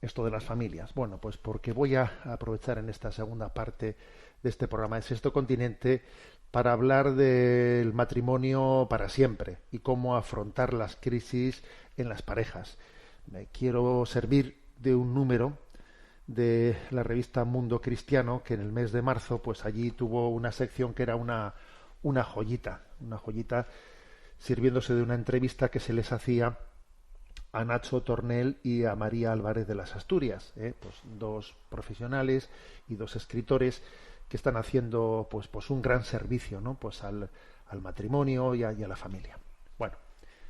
esto de las familias? Bueno, pues porque voy a aprovechar en esta segunda parte de este programa de Sexto Continente para hablar del matrimonio para siempre y cómo afrontar las crisis en las parejas. Me quiero servir de un número de la revista Mundo Cristiano, que en el mes de marzo, pues allí tuvo una sección que era una joyita, sirviéndose de una entrevista que se les hacía a Nacho Tornel y a María Álvarez de las Asturias, pues dos profesionales y dos escritores que están haciendo pues un gran servicio, ¿no? Pues al matrimonio y a la familia. Bueno,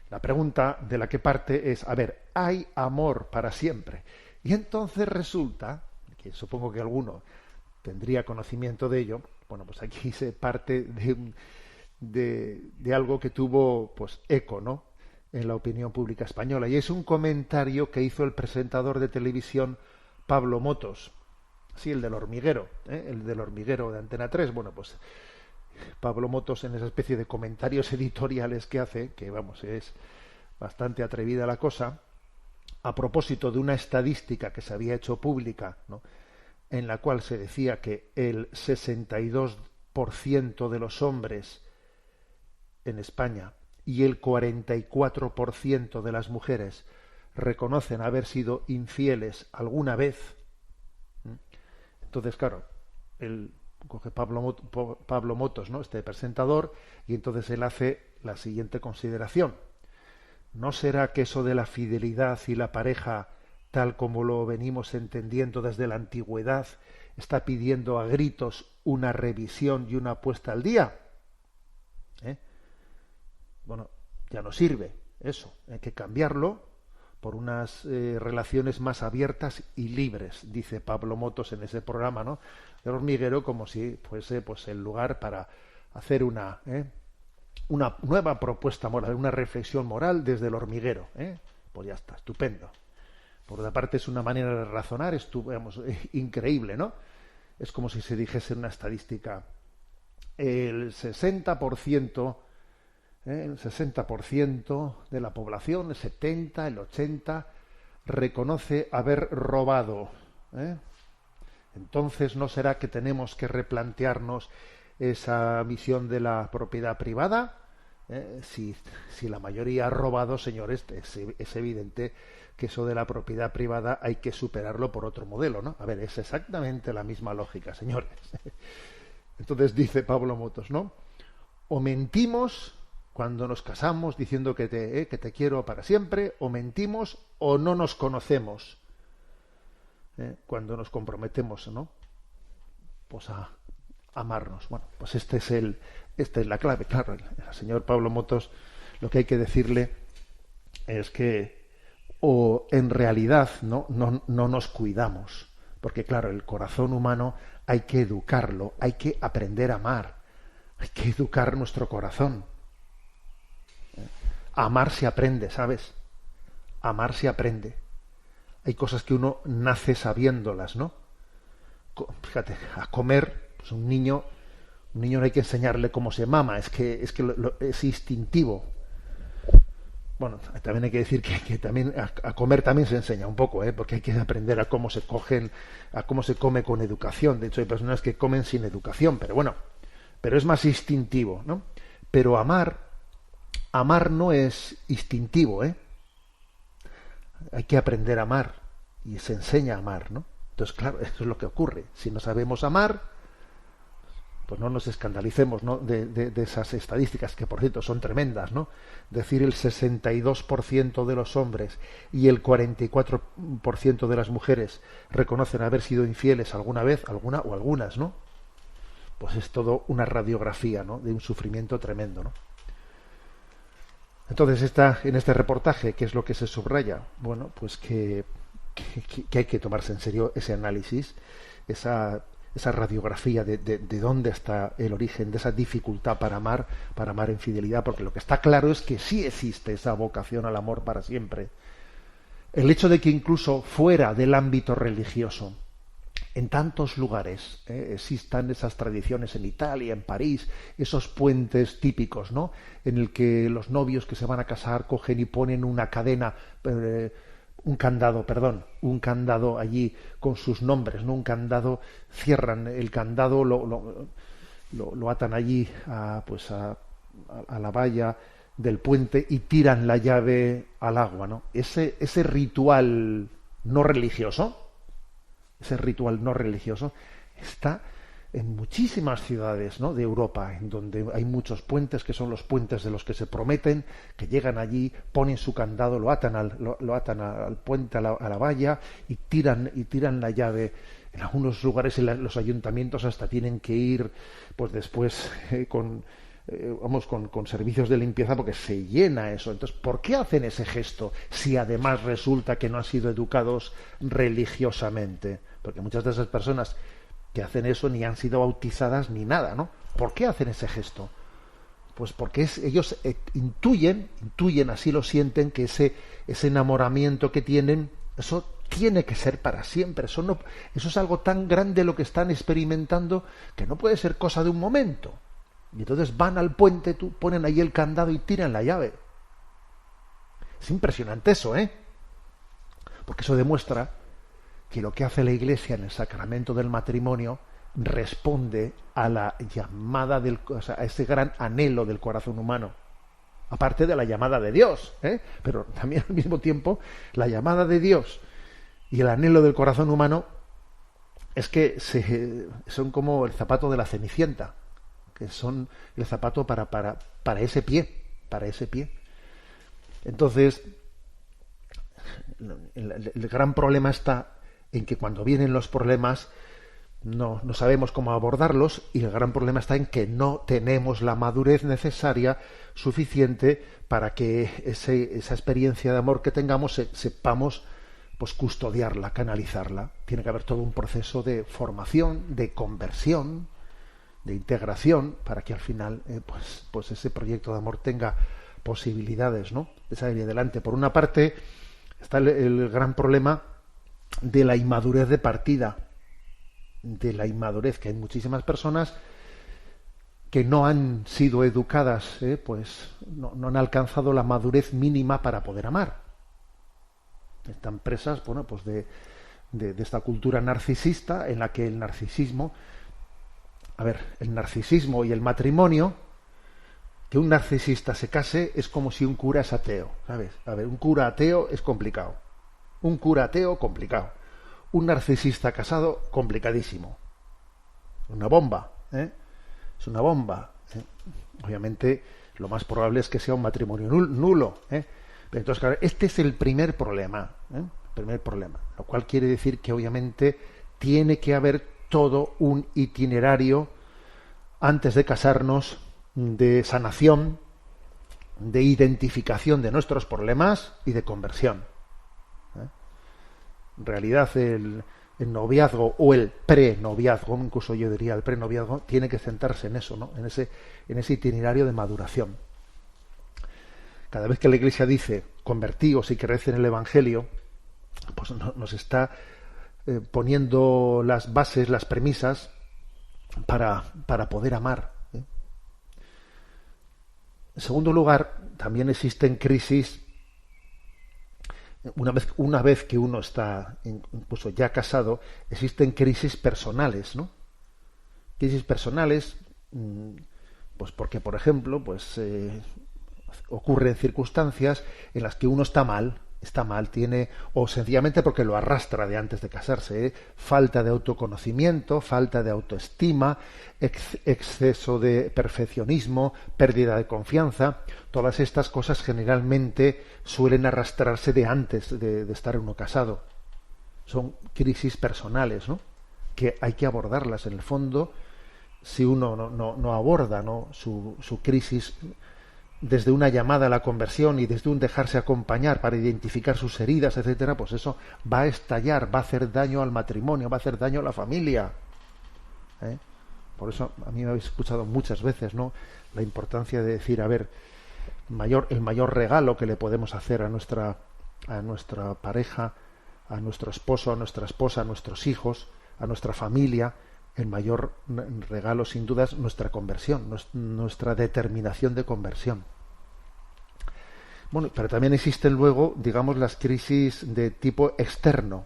la pregunta de la que parte es, a ver, ¿hay amor para siempre? Y entonces resulta, que supongo que alguno tendría conocimiento de ello, bueno, pues aquí se parte de algo que tuvo pues eco, ¿no?, en la opinión pública española, y es un comentario que hizo el presentador de televisión Pablo Motos, sí, el del hormiguero, el del hormiguero de Antena 3. Bueno, pues Pablo Motos, en esa especie de comentarios editoriales que hace, que vamos, es bastante atrevida la cosa, a propósito de una estadística que se había hecho pública, ¿no?, en la cual se decía que el 62% de los hombres en España y el 44% de las mujeres reconocen haber sido infieles alguna vez. Entonces, claro, él coge Pablo Motos, ¿no?, este presentador, y entonces él hace la siguiente consideración. ¿No será que eso de la fidelidad y la pareja, tal como lo venimos entendiendo desde la antigüedad, está pidiendo a gritos una revisión y una puesta al día? Bueno, ya no sirve eso, hay que cambiarlo por unas relaciones más abiertas y libres, dice Pablo Motos en ese programa, ¿no?, del hormiguero, como si fuese pues el lugar para hacer una nueva propuesta moral, una reflexión moral desde el hormiguero. Pues ya está, estupendo. Por otra parte, es una manera de razonar, increíble, ¿no? Es como si se dijese una estadística: el 60%, el 60% de la población, el 70, el 80, reconoce haber robado. Entonces, ¿no será que tenemos que replantearnos esa visión de la propiedad privada? Si la mayoría ha robado, señores, es evidente que eso de la propiedad privada hay que superarlo por otro modelo, ¿no? A ver, es exactamente la misma lógica, señores. Entonces dice Pablo Motos, ¿no? O mentimos cuando nos casamos diciendo que te quiero para siempre, o mentimos o no nos conocemos cuando nos comprometemos, ¿no?, pues a amarnos. Bueno, pues esta es la clave. Claro, al señor Pablo Motos lo que hay que decirle es que o en realidad no nos cuidamos, porque claro, el corazón humano hay que educarlo, hay que aprender a amar, hay que educar nuestro corazón. Amar se aprende, ¿sabes? Amar se aprende. Hay cosas que uno nace sabiéndolas, ¿no? Fíjate, a comer, pues un niño no hay que enseñarle cómo se mama, es que es instintivo. Bueno, también hay que decir que también a comer también se enseña un poco, porque hay que aprender a cómo se come con educación. De hecho, hay personas que comen sin educación, pero bueno, pero es más instintivo, ¿no? Pero amar no es instintivo, Hay que aprender a amar y se enseña a amar, ¿no? Entonces, claro, eso es lo que ocurre. Si no sabemos amar, pues no nos escandalicemos, ¿no?, de esas estadísticas, que por cierto son tremendas, ¿no? Decir el 62% de los hombres y el 44% de las mujeres reconocen haber sido infieles alguna vez, alguna o algunas, ¿no? Pues es todo una radiografía, ¿no?, de un sufrimiento tremendo, ¿no? Entonces en este reportaje, ¿qué es lo que se subraya? Bueno, pues que hay que tomarse en serio ese análisis, esa radiografía de dónde está el origen de esa dificultad para amar en fidelidad, porque lo que está claro es que sí existe esa vocación al amor para siempre. El hecho de que incluso fuera del ámbito religioso, en tantos lugares existan esas tradiciones, en Italia, en París, esos puentes típicos, ¿no?, en el que los novios que se van a casar cogen y ponen una cadena un candado allí con sus nombres, ¿no? Un candado, cierran el candado, lo atan allí a la valla del puente y tiran la llave al agua, ¿no? Ese ritual no religioso, está en muchísimas ciudades, ¿no?, de Europa, en donde hay muchos puentes que son los puentes de los que se prometen, que llegan allí, ponen su candado, lo atan al puente, a la valla y tiran la llave. En algunos lugares los ayuntamientos hasta tienen que ir, pues después con servicios de limpieza porque se llena eso. Entonces, ¿por qué hacen ese gesto si además resulta que no han sido educados religiosamente? Porque muchas de esas personas que hacen eso ni han sido bautizadas ni nada, ¿no? ¿Por qué hacen ese gesto? Pues porque ellos intuyen, así lo sienten, que ese enamoramiento que tienen, eso tiene que ser para siempre. Eso es algo tan grande lo que están experimentando que no puede ser cosa de un momento. Y entonces van al puente, ponen ahí el candado y tiran la llave. Es impresionante eso, ¿eh? Porque eso demuestra que lo que hace la Iglesia en el sacramento del matrimonio responde a la llamada a ese gran anhelo del corazón humano, aparte de la llamada de Dios, ¿eh? Pero también al mismo tiempo la llamada de Dios y el anhelo del corazón humano es que son como el zapato de la Cenicienta, que son el zapato para ese pie, Entonces, el gran problema está en que cuando vienen los problemas no sabemos cómo abordarlos, y el gran problema está en que no tenemos la madurez necesaria suficiente para que esa experiencia de amor que tengamos sepamos pues custodiarla, canalizarla. Tiene que haber todo un proceso de formación, de conversión, de integración, para que al final pues ese proyecto de amor tenga posibilidades, ¿no?, de salir adelante. Por una parte está el gran problema de la inmadurez de partida, que hay muchísimas personas que no han sido educadas, pues no han alcanzado la madurez mínima para poder amar. Están presas, bueno, pues de esta cultura narcisista en la que el narcisismo y el matrimonio, que un narcisista se case es como si un cura es ateo, ¿sabes? Un cura ateo es complicado. Un narcisista casado, complicadísimo. Una bomba, ¿eh? Es una bomba, ¿eh? Obviamente, lo más probable es que sea un matrimonio nulo, ¿eh? Entonces, claro, este es el primer problema, ¿eh? Lo cual quiere decir que obviamente tiene que haber todo un itinerario antes de casarnos de sanación, de identificación de nuestros problemas y de conversión. En realidad el noviazgo o el prenoviazgo, incluso yo diría el prenoviazgo, tiene que centrarse en eso, ¿no?, en ese itinerario de maduración. Cada vez que la Iglesia dice convertíos y creed en el Evangelio, pues nos está poniendo las bases, las premisas para poder amar, ¿eh? En segundo lugar, también existen crisis. Una vez que uno está incluso ya casado, existen crisis personales, ¿no? Crisis personales, pues porque, por ejemplo, pues ocurren circunstancias en las que uno está mal, o sencillamente porque lo arrastra de antes de casarse, ¿eh? Falta de autoconocimiento, falta de autoestima, exceso de perfeccionismo, pérdida de confianza. Todas estas cosas generalmente suelen arrastrarse de antes de estar uno casado. Son crisis personales, ¿no?, que hay que abordarlas. En el fondo, si uno no aborda, ¿no?, su crisis desde una llamada a la conversión y desde un dejarse acompañar para identificar sus heridas, etcétera, pues eso va a estallar, va a hacer daño al matrimonio, va a hacer daño a la familia, ¿eh? Por eso a mí me habéis escuchado muchas veces, ¿no?, la importancia de decir, el mayor regalo que le podemos hacer a nuestra pareja, a nuestro esposo, a nuestra esposa, a nuestros hijos, a nuestra familia, el mayor regalo sin duda es nuestra conversión, nuestra determinación de conversión. Bueno, pero también existen luego, digamos, las crisis de tipo externo,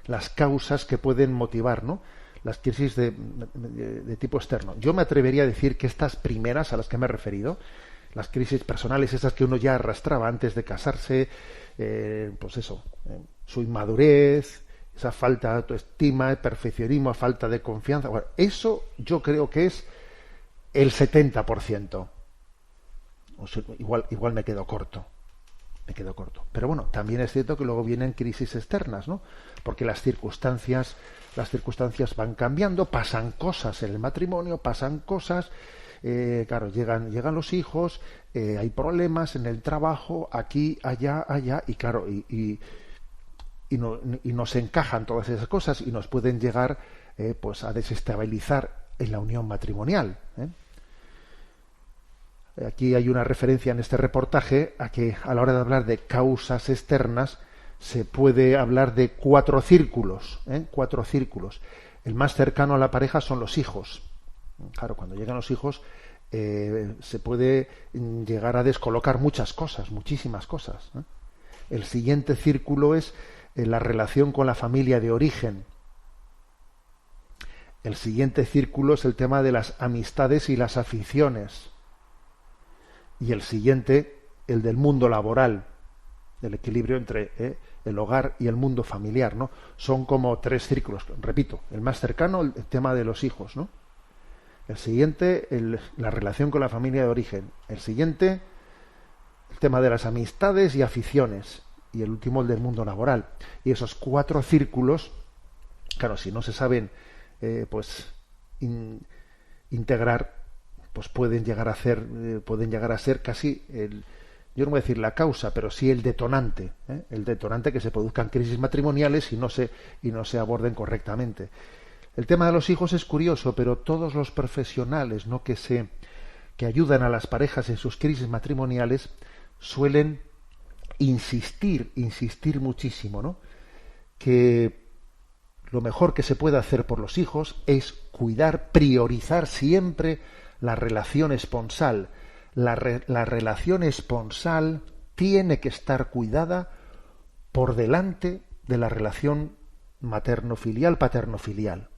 las causas que pueden motivar, ¿no? Las crisis de tipo externo. Yo me atrevería a decir que estas primeras a las que me he referido, las crisis personales, esas que uno ya arrastraba antes de casarse, pues eso, su inmadurez, esa falta de autoestima, el perfeccionismo, falta de confianza, bueno, eso yo creo que es el 70%. O sea, igual me quedo corto. Me quedo corto. Pero bueno, también es cierto que luego vienen crisis externas, ¿no? Porque las circunstancias van cambiando, pasan cosas en el matrimonio, pasan cosas, claro, llegan los hijos, hay problemas en el trabajo, aquí, allá, y claro, y nos encajan todas esas cosas y nos pueden llegar pues a desestabilizar en la unión matrimonial. Aquí hay una referencia en este reportaje a que a la hora de hablar de causas externas se puede hablar de 4 círculos, 4 círculos. El más cercano a la pareja son los hijos. Claro, cuando llegan los hijos se puede llegar a descolocar muchas cosas, muchísimas cosas. El siguiente círculo es la relación con la familia de origen. El siguiente círculo es el tema de las amistades y las aficiones. Y el siguiente, el del mundo laboral, el equilibrio entre el hogar y el mundo familiar, ¿no? Son como 3 círculos. Repito, el más cercano, el tema de los hijos, ¿no? El siguiente, la relación con la familia de origen. El siguiente, el tema de las amistades y aficiones. Y el último, el del mundo laboral. Y esos 4 círculos, claro, si no se saben integrar, pues pueden llegar a ser casi yo no voy a decir la causa, pero sí el detonante que se produzcan crisis matrimoniales y no se aborden correctamente. El tema de los hijos es curioso, pero todos los profesionales, ¿no?, que ayudan a las parejas en sus crisis matrimoniales suelen insistir muchísimo, ¿no?, que lo mejor que se puede hacer por los hijos es cuidar, priorizar siempre la relación esponsal. La relación esponsal tiene que estar cuidada por delante de la relación materno-filial, paterno-filial.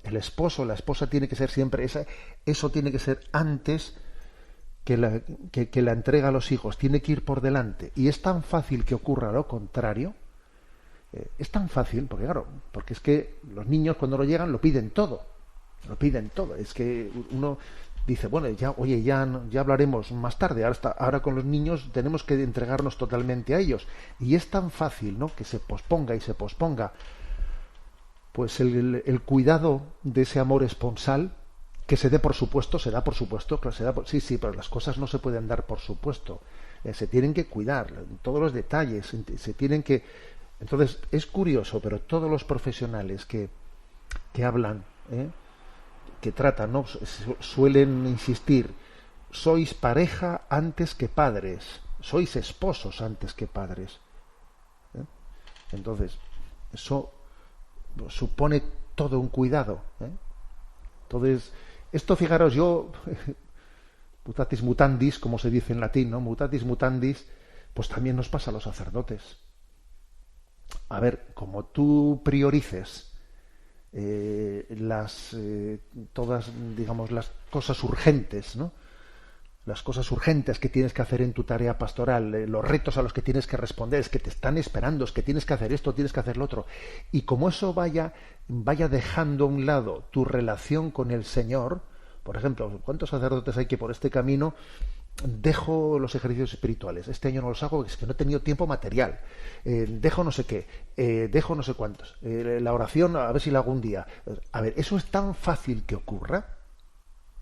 El esposo, la esposa tiene que ser siempre esa, eso tiene que ser antes que la entrega a los hijos, tiene que ir por delante. Y es tan fácil que ocurra lo contrario, es tan fácil, porque es que los niños cuando lo llegan lo piden todo. Es que uno dice, bueno, ya hablaremos más tarde, ahora con los niños tenemos que entregarnos totalmente a ellos. Y es tan fácil, ¿no?, que se posponga pues el cuidado de ese amor esponsal, que se da por supuesto, claro, sí, pero las cosas no se pueden dar por supuesto. Se tienen que cuidar, todos los detalles, se tienen que... Entonces, es curioso, pero todos los profesionales que hablan, que tratan, ¿no?, suelen insistir: sois pareja antes que padres, sois esposos antes que padres. Entonces, eso supone todo un cuidado. Entonces, esto, fijaros, mutatis mutandis, como se dice en latín, ¿no?, mutatis mutandis, pues también nos pasa a los sacerdotes. A ver, como tú priorices todas, digamos, las cosas urgentes, ¿no?, las cosas urgentes que tienes que hacer en tu tarea pastoral, los retos a los que tienes que responder, es que te están esperando, es que tienes que hacer esto, tienes que hacer lo otro, y como eso vaya dejando a un lado tu relación con el Señor. Por ejemplo, ¿cuántos sacerdotes hay que por este camino dejo los ejercicios espirituales? Este año no los hago, es que no he tenido tiempo material. Dejo no sé qué, dejo no sé cuántos. La oración, a ver si la hago un día. A ver, eso es tan fácil que ocurra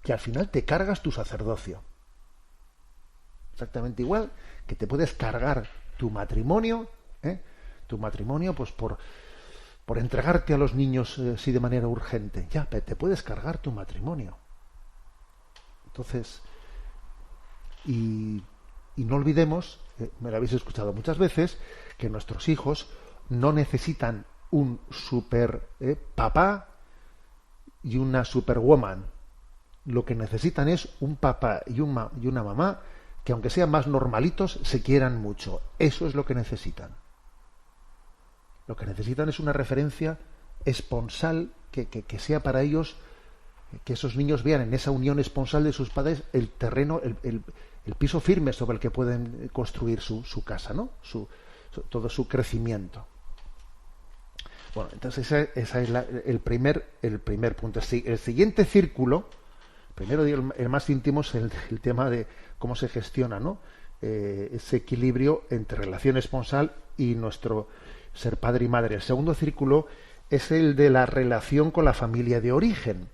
que al final te cargas tu sacerdocio. Exactamente igual que te puedes cargar tu matrimonio, pues por entregarte a los niños sí de manera urgente. Ya, te puedes cargar tu matrimonio. Entonces, y no olvidemos, me lo habéis escuchado muchas veces, que nuestros hijos no necesitan un super papá y una superwoman. Lo que necesitan es un papá y una mamá que aunque sean más normalitos, se quieran mucho. Eso es lo que necesitan. Lo que necesitan es una referencia esponsal que sea para ellos, que esos niños vean en esa unión esponsal de sus padres el terreno, el piso firme sobre el que pueden construir su casa, ¿no? Todo su crecimiento. Bueno, entonces esa es el primer punto. El siguiente círculo, primero el más íntimo, es el tema de cómo se gestiona, ¿no? Ese equilibrio entre relación esponsal y nuestro ser padre y madre. El segundo círculo es el de la relación con la familia de origen.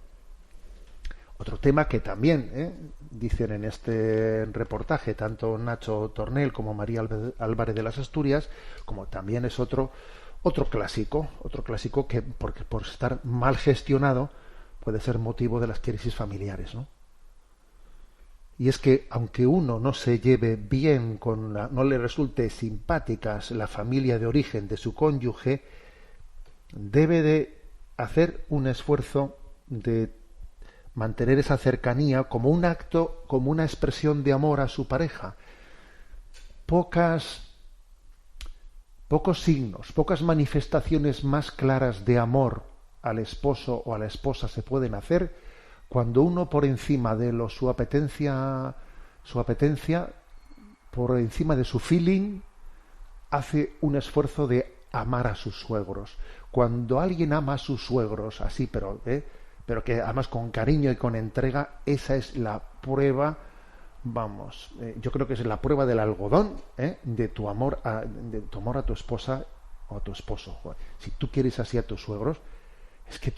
Otro tema que también dicen en este reportaje tanto Nacho Tornel como María Álvarez de las Asturias, como también es otro clásico que porque por estar mal gestionado puede ser motivo de las crisis familiares, ¿no? Y es que aunque uno no se lleve bien no le resulte simpáticas la familia de origen de su cónyuge, debe de hacer un esfuerzo de mantener esa cercanía como un acto, como una expresión de amor a su pareja. Pocos signos, pocas manifestaciones más claras de amor al esposo o a la esposa se pueden hacer cuando uno por encima de su apetencia, por encima de su feeling, hace un esfuerzo de amar a sus suegros. Cuando alguien ama a sus suegros así, pero que además con cariño y con entrega, esa es la prueba, yo creo que es la prueba del algodón, de tu amor a tu esposa o a tu esposo. Si tú quieres así a tus suegros, es que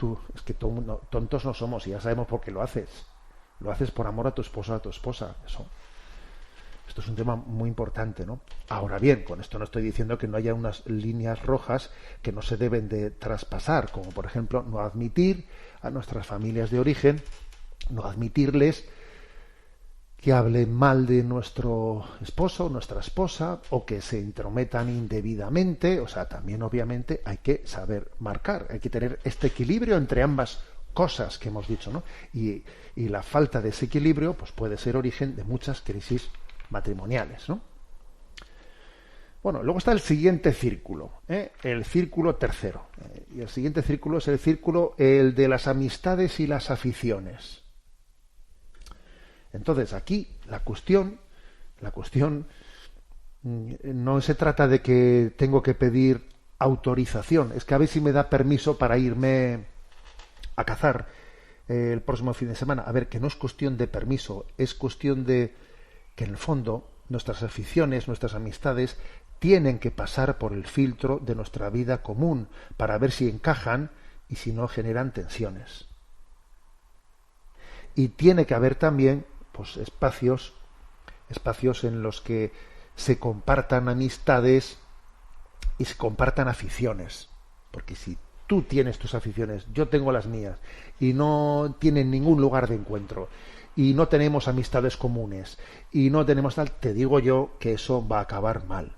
tontos no somos, y ya sabemos por qué lo haces. Lo haces por amor a tu esposo o a tu esposa. Esto es un tema muy importante, ¿no? Ahora bien, con esto no estoy diciendo que no haya unas líneas rojas que no se deben de traspasar, como por ejemplo no admitir a nuestras familias de origen, no admitirles que hablen mal de nuestro esposo, nuestra esposa, o que se intrometan indebidamente. O sea, también obviamente hay que saber marcar, hay que tener este equilibrio entre ambas cosas que hemos dicho, ¿no? Y la falta de ese equilibrio pues puede ser origen de muchas crisis matrimoniales, ¿no? Bueno, luego está el siguiente círculo, el círculo tercero. Y el siguiente círculo es el círculo el de las amistades y las aficiones. Entonces, aquí la cuestión no se trata de que tengo que pedir autorización, es que a ver si me da permiso para irme a cazar el próximo fin de semana. A ver, que no es cuestión de permiso, es cuestión de que en el fondo nuestras aficiones, nuestras amistades tienen que pasar por el filtro de nuestra vida común para ver si encajan y si no generan tensiones. Y tiene que haber también pues espacios en los que se compartan amistades y se compartan aficiones, porque si tú tienes tus aficiones, yo tengo las mías, y no tienen ningún lugar de encuentro, y no tenemos amistades comunes, y no tenemos tal, te digo yo que eso va a acabar mal.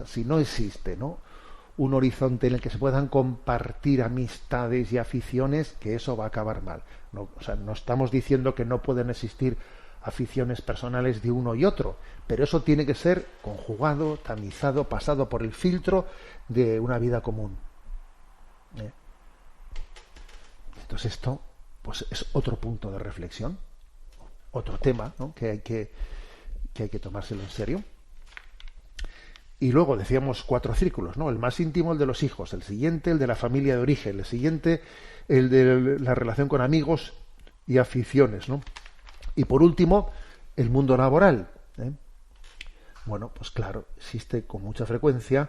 Si no existe, ¿no?, un horizonte en el que se puedan compartir amistades y aficiones, que eso va a acabar mal. No, o sea, no estamos diciendo que no pueden existir aficiones personales de uno y otro, pero eso tiene que ser conjugado, tamizado, pasado por el filtro de una vida común. Entonces esto pues es otro punto de reflexión, otro tema, ¿no?, que hay que tomárselo en serio. Y luego decíamos 4 círculos, ¿no? El más íntimo, el de los hijos; el siguiente, el de la familia de origen; el siguiente, el de la relación con amigos y aficiones, ¿no? Y por último, el mundo laboral. Bueno, pues claro, existe con mucha frecuencia,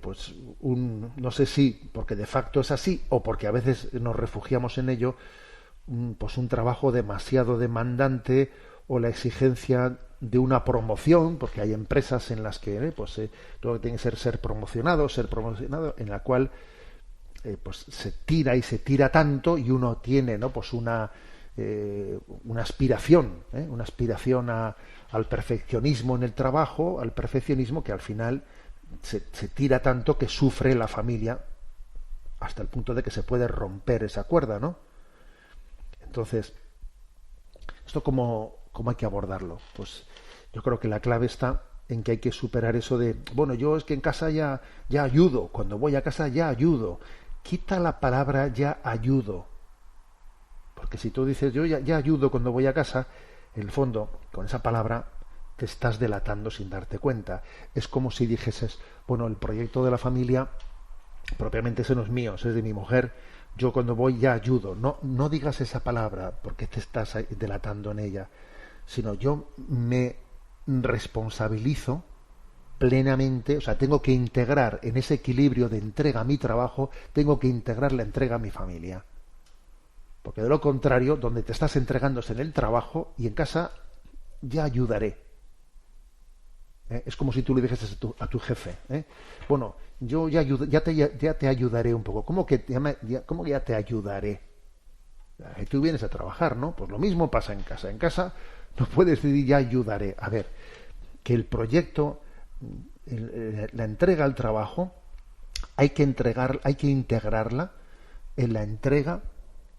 pues no sé si porque de facto es así o porque a veces nos refugiamos en ello, pues un trabajo demasiado demandante, o la exigencia de una promoción, porque hay empresas en las que todo lo que tiene que ser promocionado, en la cual pues se tira tanto, y uno tiene, ¿no?, pues una aspiración, al perfeccionismo en el trabajo, al perfeccionismo, que al final se tira tanto que sufre la familia hasta el punto de que se puede romper esa cuerda, ¿no? Entonces, esto como cómo hay que abordarlo. Pues yo creo que la clave está en que hay que superar eso de, bueno, yo es que en casa ya ayudo, cuando voy a casa ya ayudo. Quita la palabra ya ayudo. Porque si tú dices yo ya ayudo cuando voy a casa, en el fondo, con esa palabra, te estás delatando sin darte cuenta. Es como si dijeses, bueno, el proyecto de la familia, propiamente ese no es mío, ese es de mi mujer, yo cuando voy ya ayudo. No digas esa palabra porque te estás delatando en ella, sino yo me responsabilizo plenamente, o sea, tengo que integrar en ese equilibrio de entrega a mi trabajo, tengo que integrar la entrega a mi familia. Porque de lo contrario, donde te estás entregando es en el trabajo y en casa ya ayudaré. Es como si tú le dijeses a tu jefe, bueno, yo ya te ayudaré un poco. ¿Cómo que ya te ayudaré? Tú vienes a trabajar, ¿no? Pues lo mismo pasa en casa. En casa no puedes decir ya ayudaré. A ver, que el proyecto, la entrega al trabajo, hay que integrarla en la entrega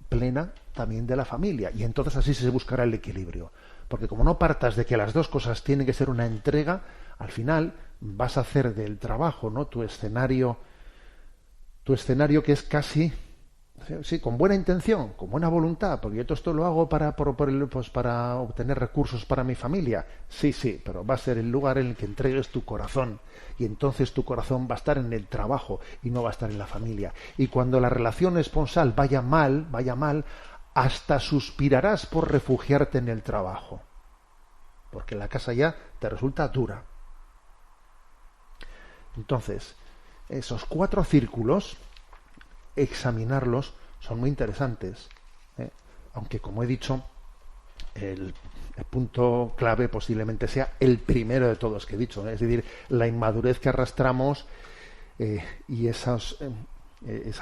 plena también de la familia. Y entonces así se buscará el equilibrio. Porque como no partas de que las dos cosas tienen que ser una entrega, al final vas a hacer del trabajo, ¿no?, tu escenario que es casi, sí, con buena intención, con buena voluntad, porque yo todo esto lo hago para obtener recursos para mi familia. Sí, pero va a ser el lugar en el que entregues tu corazón. Y entonces tu corazón va a estar en el trabajo y no va a estar en la familia. Y cuando la relación esponsal vaya mal, hasta suspirarás por refugiarte en el trabajo. Porque la casa ya te resulta dura. Entonces, esos 4 círculos, examinarlos, son muy interesantes. Aunque, como he dicho, el punto clave posiblemente sea el primero de todos que he dicho, es decir, la inmadurez que arrastramos y esa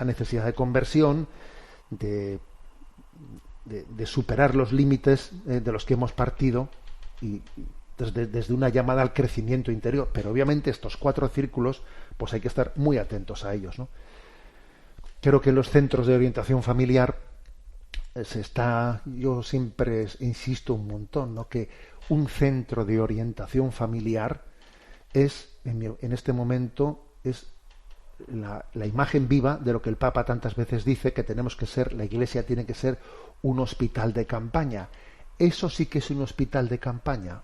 necesidad de conversión, de superar los límites de los que hemos partido y desde una llamada al crecimiento interior. Pero obviamente estos 4 círculos, pues hay que estar muy atentos a ellos, ¿no? Creo que en los centros de orientación familiar yo siempre insisto un montón, ¿no?, que un centro de orientación familiar es, en este momento, es la imagen viva de lo que el Papa tantas veces dice, que tenemos que ser, la Iglesia tiene que ser un hospital de campaña. Eso sí que es un hospital de campaña.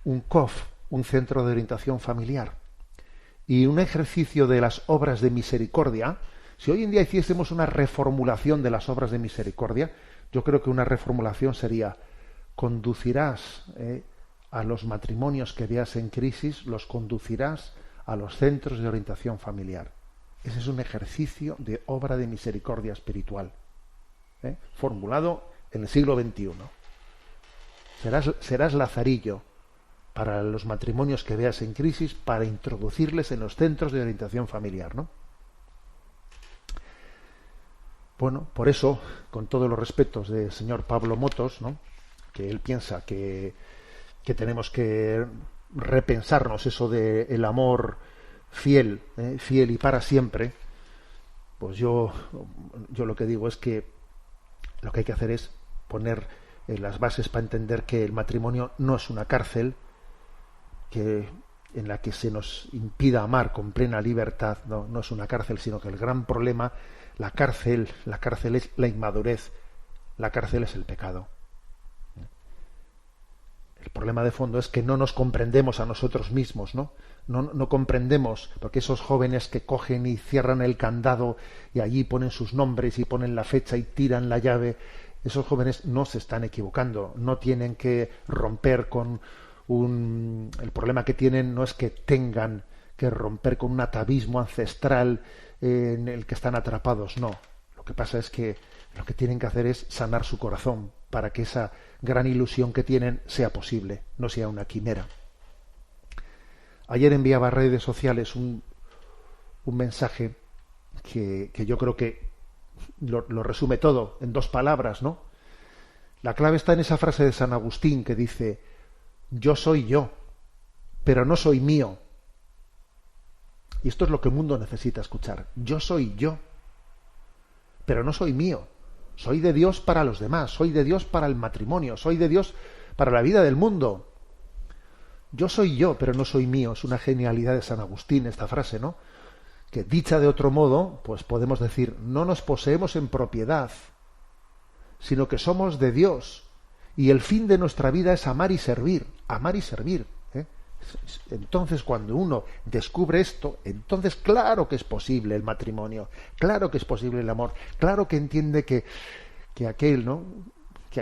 Un COF, un centro de orientación familiar. Y un ejercicio de las obras de misericordia. Si hoy en día hiciésemos una reformulación de las obras de misericordia, yo creo que una reformulación sería: conducirás a los matrimonios que veas en crisis, los conducirás a los centros de orientación familiar. Ese es un ejercicio de obra de misericordia espiritual, formulado en el siglo XXI. Serás lazarillo para los matrimonios que veas en crisis, para introducirles en los centros de orientación familiar, ¿no? Bueno, por eso, con todos los respetos del señor Pablo Motos, ¿no?, que él piensa que tenemos que repensarnos eso de el amor fiel y para siempre, pues yo lo que digo es que lo que hay que hacer es poner las bases para entender que el matrimonio no es una cárcel en la que se nos impida amar con plena libertad. No es una cárcel, sino que el gran problema, la cárcel es la inmadurez, la cárcel es el pecado. El problema de fondo es que no nos comprendemos a nosotros mismos, no comprendemos, porque esos jóvenes que cogen y cierran el candado y allí ponen sus nombres y ponen la fecha y tiran la llave, esos jóvenes no se están equivocando, no tienen que romper con el problema que tienen no es que tengan que romper con un atavismo ancestral en el que están atrapados, no. Lo que pasa es que lo que tienen que hacer es sanar su corazón para que esa gran ilusión que tienen sea posible, no sea una quimera. Ayer enviaba a redes sociales un mensaje que yo creo que lo resume todo en 2 palabras, ¿no? La clave está en esa frase de San Agustín que dice: yo soy yo, pero no soy mío. Y esto es lo que el mundo necesita escuchar. Yo soy yo, pero no soy mío. soy de Dios para los demás, soy de Dios para el matrimonio, soy de Dios para la vida del mundo. Yo soy yo, pero no soy mío. Es una genialidad de San Agustín esta frase, ¿no? Que dicha de otro modo, pues podemos decir, no nos poseemos en propiedad, sino que somos de Dios. Y el fin de nuestra vida es amar y servir, amar y servir. Entonces, cuando uno descubre esto, entonces claro que es posible el matrimonio, claro que es posible el amor, claro que entiende que aquel, ¿no? que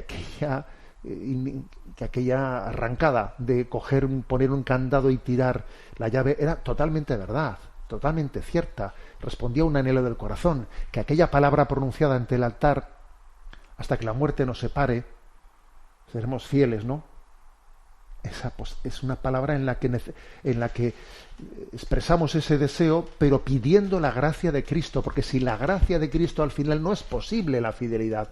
aquella arrancada de poner un candado y tirar la llave era totalmente verdad, totalmente cierta, respondía a un anhelo del corazón, que aquella palabra pronunciada ante el altar, hasta que la muerte nos separe, seremos fieles, ¿no? Esa es una palabra en la que expresamos ese deseo, pero pidiendo la gracia de Cristo, porque sin la gracia de Cristo al final no es posible la fidelidad.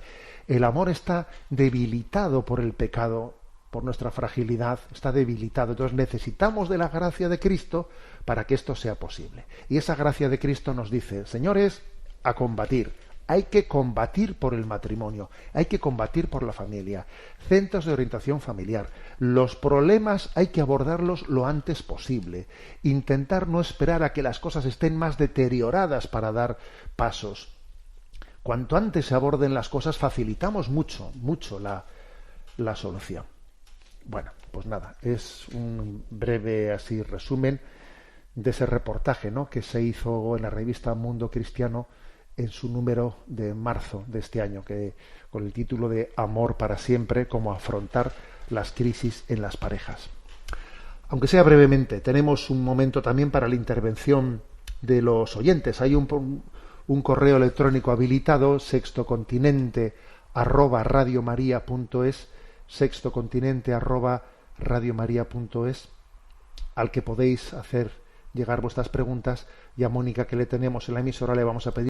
El amor está debilitado por el pecado, por nuestra fragilidad, está debilitado. Entonces necesitamos de la gracia de Cristo para que esto sea posible. Y esa gracia de Cristo nos dice, señores, a combatir. Hay que combatir por el matrimonio, hay que combatir por la familia, centros de orientación familiar. Los problemas hay que abordarlos lo antes posible. Intentar no esperar a que las cosas estén más deterioradas para dar pasos. Cuanto antes se aborden las cosas, facilitamos mucho la solución. Bueno, pues nada, es un breve así resumen de ese reportaje, ¿no?, que se hizo en la revista Mundo Cristiano en su número de marzo de este año, que con el título de Amor para siempre, cómo afrontar las crisis en las parejas. Aunque sea brevemente, tenemos un momento también para la intervención de los oyentes. Hay un correo electrónico habilitado, sextocontinente@radiomaria.es, sextocontinente@radiomaria.es, al que podéis hacer llegar vuestras preguntas, y a Mónica, que le tenemos en la emisora, le vamos a pedir